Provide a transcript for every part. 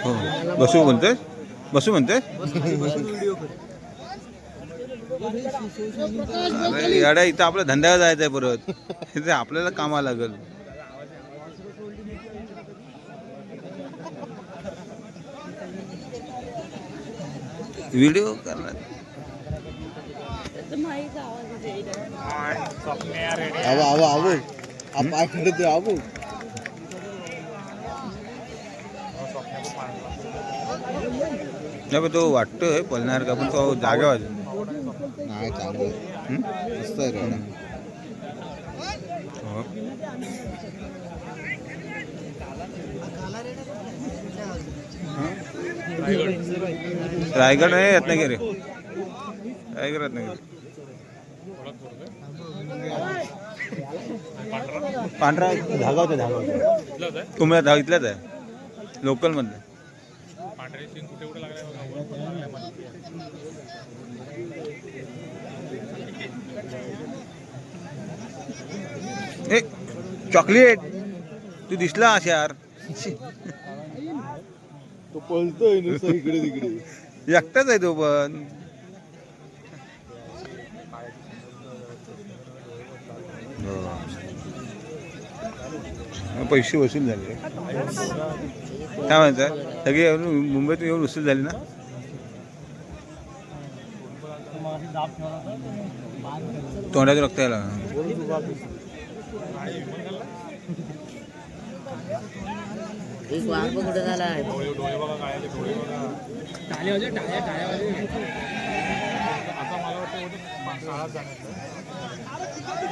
हो बसू म्हणते बसू म्हणते अरे याडा इथं आपल्या धंद्यावर जायचं आहे परत इथे आपल्याला कामाला लागेल व्हिडिओ करणार नाही तो वाटतोय पळणार का पण तो जागा नाही चांगलं मस्त आहे रे रायगड नाही रत्नागिरी रायगड रत्नागिरी पांढरा धागा होता धागा होता कुंभळा धागा इथलाच आहे लोकल मधलं चॉकलेट तू दिसला यार तो पळतोय नुसतं इकडे तिकडे एकटाच आहे तो पण पैसे वसूल झाले काय म्हणतात सगळे येऊन मुंबईतून येऊन वसूल झाले ना तोंडात रक्त यायला कुठे झाला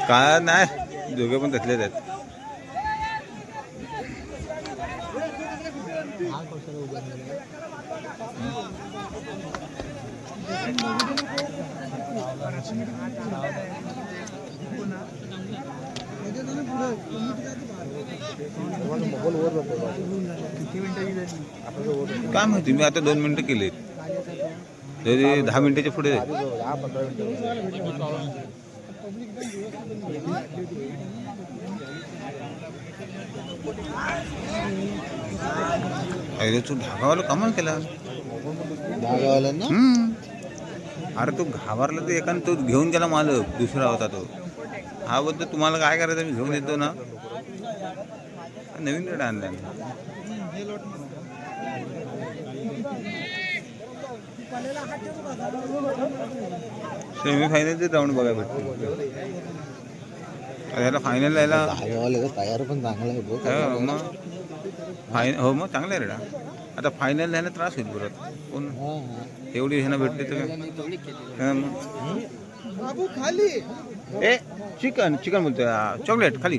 काय नाही दोघे पण तसलेच आहेत काय माहिती मी आता 2 मिनिटं केलीत तरी 10 मिनिटाच्या पुढे तू धागावाला कमाल केला अरे तो घाबरला तर एकाने तो घेऊन गेला मालक दुसरा होता तो हा बद्दल तुम्हाला काय करायचं मी घेऊन येतो ना नवीन रेट आणला सेमीफायनलचे राऊंड बघायला भेटते याला फायनल यायला तयार पण चांगला आहे मग हो मग चांगला आहे रेडा आता फायनल यायला त्रास होईल परत कोण एवढी ह्यानं भेटते तर खाली ए चिकन चिकन बोलतोय चॉकलेट खाली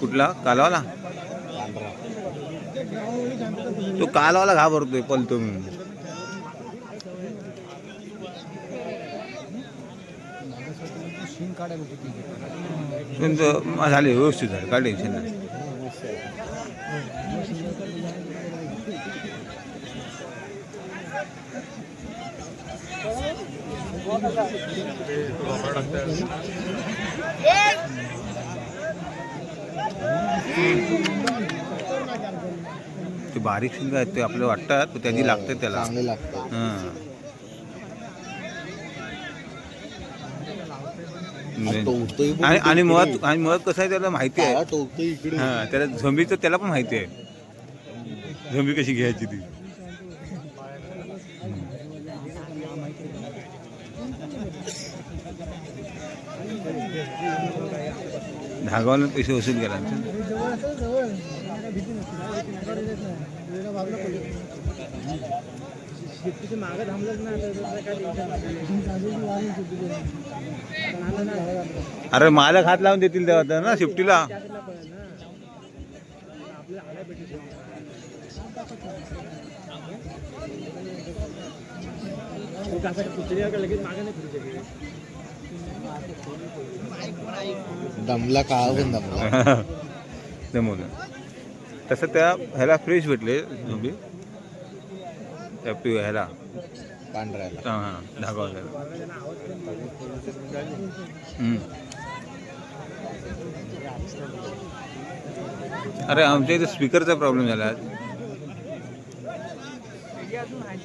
कुठला कालवाला तो कालवाला घाबरतोय पलतो म्हणून झाले व्यवस्थित झाले काय टेन्शन नाही ते बारीक शिंग आहेत ते आपल्याला वाटतात त्याची लागते त्याला आणि मुळात कसं आहे त्याला माहिती आहे त्याला झोंबीचं त्याला पण माहिती आहे झोंबी कशी घ्यायची ती धागावाला पैसे वसूल केला अरे मालक हात लावून देतील तेव्हा ना शिफ्टीला दमला का पण दमला जमवलं तसं त्या ह्याला फ्रेश भेटले झोंबी त्या ह्याला पांढऱ्याला हां धागावाल्याला अरे आमच्या इथे स्पीकरचा प्रॉब्लेम झाला आज.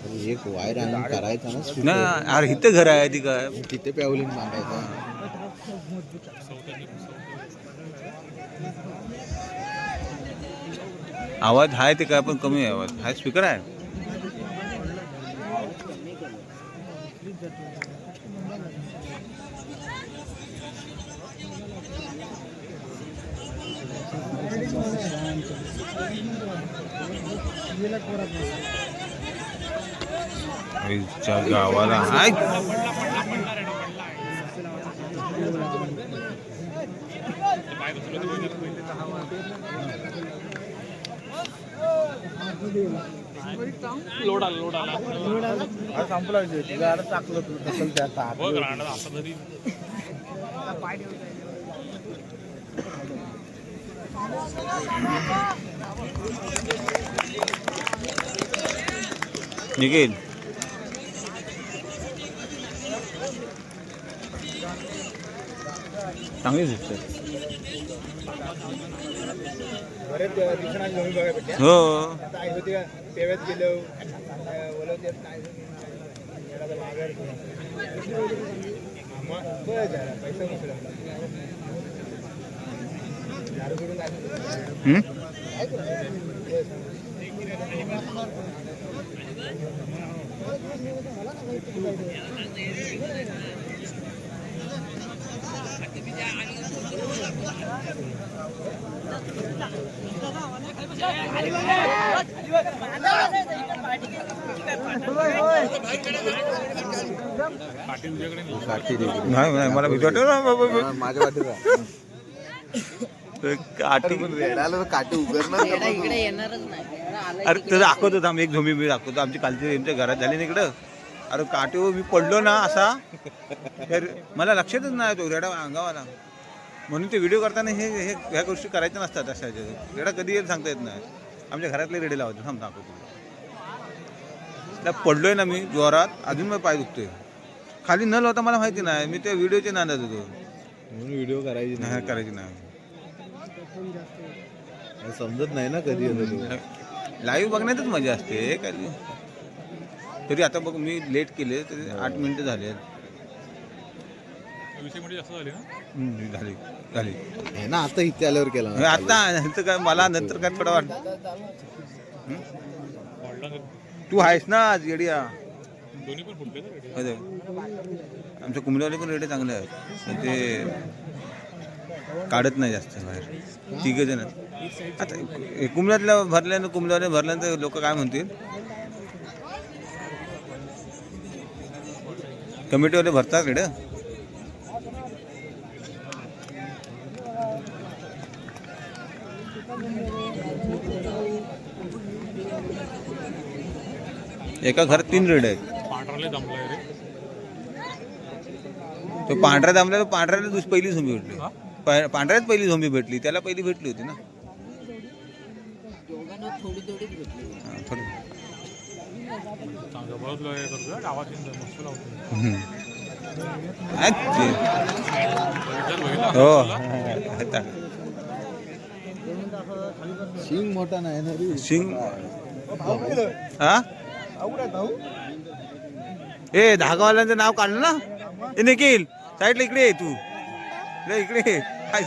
अरे एक वायर आणून करायचा ना speaker. ना अरे इथं घर आहे ती काय तिथे पॅवलिन बांधायचा. आवाज आहे ते काय पण कमी आहे आवाज. हा स्पीकर आहे. आईच्या गावाला हाय. लोड आला संपला टाकलं निघेल. चांगली दिसते. हो नाही नाही मला भीती वाटत ना बाबा. माझ्या वाटेला काठी काठी उघडणार अरे ते दाखवतो थांब. एक झोंबी मी दाखवतो. आमची कालची आमच्या घरात झाली ना इकडं. अरे काठीवर मी पडलो ना असा तर मला लक्षातच नाही तो रेडा अंगावाला. म्हणून ते व्हिडिओ करताना हे हे ह्या गोष्टी करायच्या नसतात. अशा रेडा कधी येईल सांगता येत नाही. आमच्या घरातले रेडे लावतो. थांब दाखवतो. त्या पडलोय ना मी जोरात. अजून माझा पाय दुखतोय. खाली नल होता मला माहिती नाही. मी त्या व्हिडिओचे नांदत होतो. म्हणून व्हिडिओ करायची नाही करायची नाही. समजत नाही ना कधी लाईव्ह बघण्यातच मजा असते. काय तरी आता बघ मी लेट केले तरी 8 मिनिटं झाले. झाली झाली हे ना आता इथे आल्यावर केला ना. आता नंतर काय मला नंतर काय थोडं वाटत. तू आहेस ना आज येडिया. आमच्या कुंबल्यावाले पण रेडे चांगले आहेत. पण ते काढत नाही जास्त बाहेर. 3 जण आता कुंबल्यातल्या भरल्यानं कुंबल्यावाले भरल्यानंतर लोक काय म्हणतील. कमिटीवाले भरतात रेड. एका घरात 3 रेड आहेत. तो पांढरा जमला. तो पांढऱ्याला पहिली झोंबी भेटली. पांढऱ्यात पहिली झोंबी भेटली. त्याला पहिली भेटली होती ना. थोडी हो शिंग मोठा नाही ना रे. शिंग हा ए धागावाल्यांचं नाव काढलं ना. ए निखिल साईडला इकडे ये तू. इकडे काय